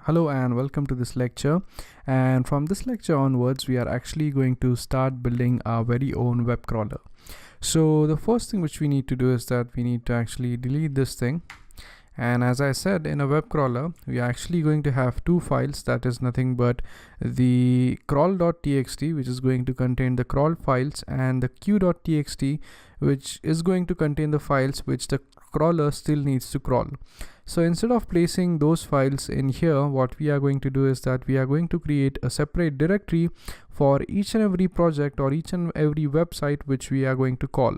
Hello and welcome to this lecture, and from this lecture onwards we are actually going to start building our very own web crawler. So the first thing which we need to do is that we need to actually delete this thing, and as I said, in a web crawler we are actually going to have two files, that is nothing but the crawl.txt, which is going to contain the crawl files, and the queue.txt, which is going to contain the files which the crawler still needs to crawl. So instead of placing those files in here, what we are going to do is that we are going to create a separate directory for each and every project or each and every website which we are going to call.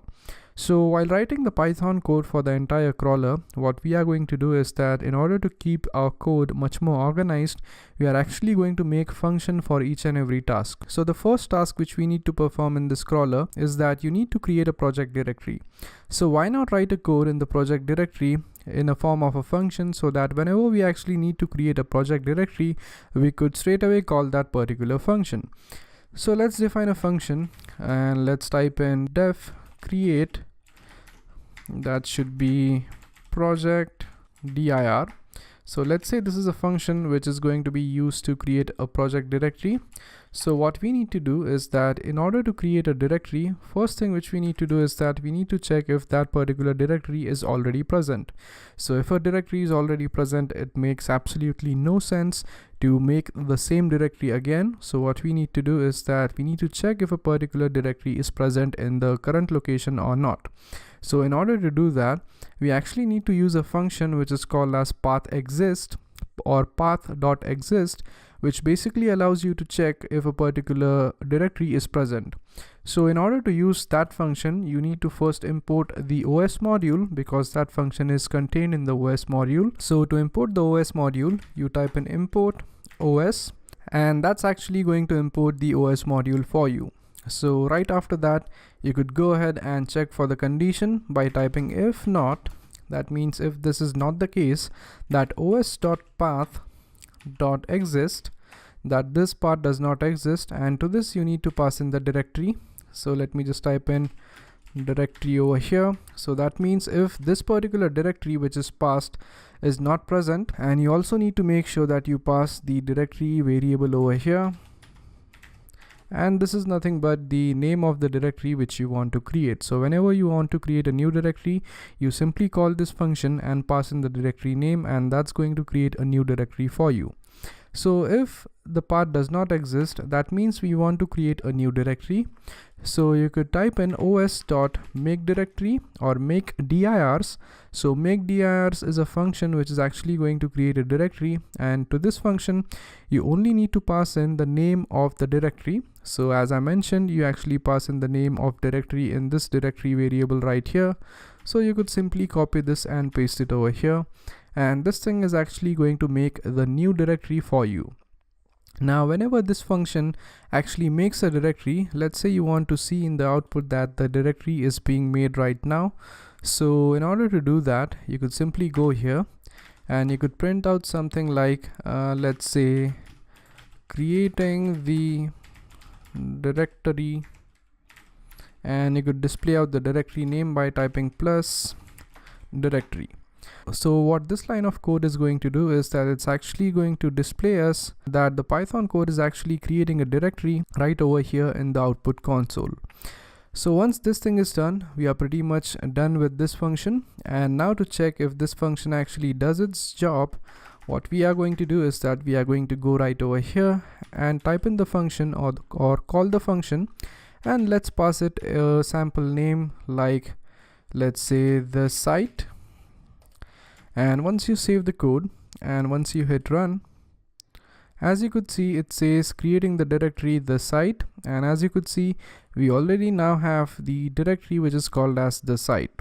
So while writing the Python code for the entire crawler, what we are going to do is that in order to keep our code much more organized, we are actually going to make function for each and every task. So the first task which we need to perform in this crawler is that you need to create a project directory. So why not write a code in the project directory in a form of a function, so that whenever we actually need to create a project directory, we could straight away call that particular function. So let's define a function and let's type in def create, that should be project dir. So let's say this is a function which is going to be used to create a project directory. So what we need to do is that in order to create a directory, first thing which we need to do is that we need to check if that particular directory is already present. So if a directory is already present, it makes absolutely no sense to make the same directory again. So what we need to do is that we need to check if a particular directory is present in the current location or not. So in order to do that, we actually need to use a function which is called as path_exist or path.exist, which basically allows you to check if a particular directory is present. So in order to use that function, you need to first import the OS module, because that function is contained in the OS module. So to import the OS module, you type in import OS, and that's actually going to import the OS module for you. So right after that, you could go ahead and check for the condition by typing if not. That means if this is not the case, that os.path.exist, that this path does not exist, and to this you need to pass in the directory. So let me just type in directory over here. So that means if this particular directory which is passed is not present, and you also need to make sure that you pass the directory variable over here, and this is nothing but the name of the directory which you want to create. So whenever you want to create a new directory, you simply call this function and pass in the directory name, and that's going to create a new directory for you. So if the path does not exist, that means we want to create a new directory. So you could type in os.makeDirectory or make dirs. So make dirs is a function which is actually going to create a directory, and to this function you only need to pass in the name of the directory. So as I mentioned, you actually pass in the name of directory in this directory variable right here. So you could simply copy this and paste it over here, and this thing is actually going to make the new directory for you. Now whenever this function actually makes a directory, let's say you want to see in the output that the directory is being made right now. So in order to do that, you could simply go here and you could print out something like let's say creating the directory, and you could display out the directory name by typing plus directory. So what this line of code is going to do is that it's actually going to display us that the Python code is actually creating a directory right over here in the output console. So once this thing is done, we are pretty much done with this function. And now to check if this function actually does its job, what we are going to do is that we are going to go right over here and type in the function or call the function, and let's pass it a sample name like, let's say, the site. And once you save the code and once you hit run, as you could see, it says creating the directory the site, and as you could see, we already now have the directory which is called as the site.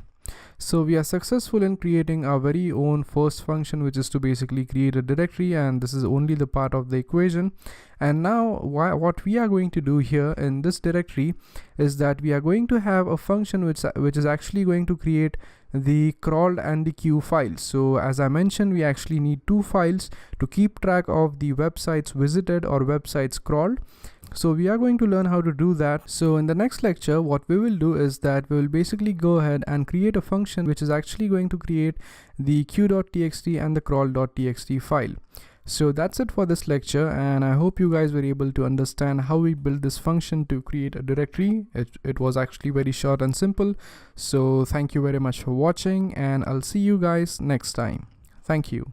So we are successful in creating our very own first function, which is to basically create a directory, and this is only the part of the equation. And now what we are going to do here in this directory is that we are going to have a function which is actually going to create the crawled and the queue files. So as I mentioned, we actually need two files to keep track of the websites visited or websites crawled. So we are going to learn how to do that. So in the next lecture, what we will do is that we will basically go ahead and create a function which is actually going to create the queue.txt and the crawl.txt file. So that's it for this lecture, and I hope you guys were able to understand how we build this function to create a directory. It was actually very short and simple. So thank you very much for watching, and I'll see you guys next time. Thank you.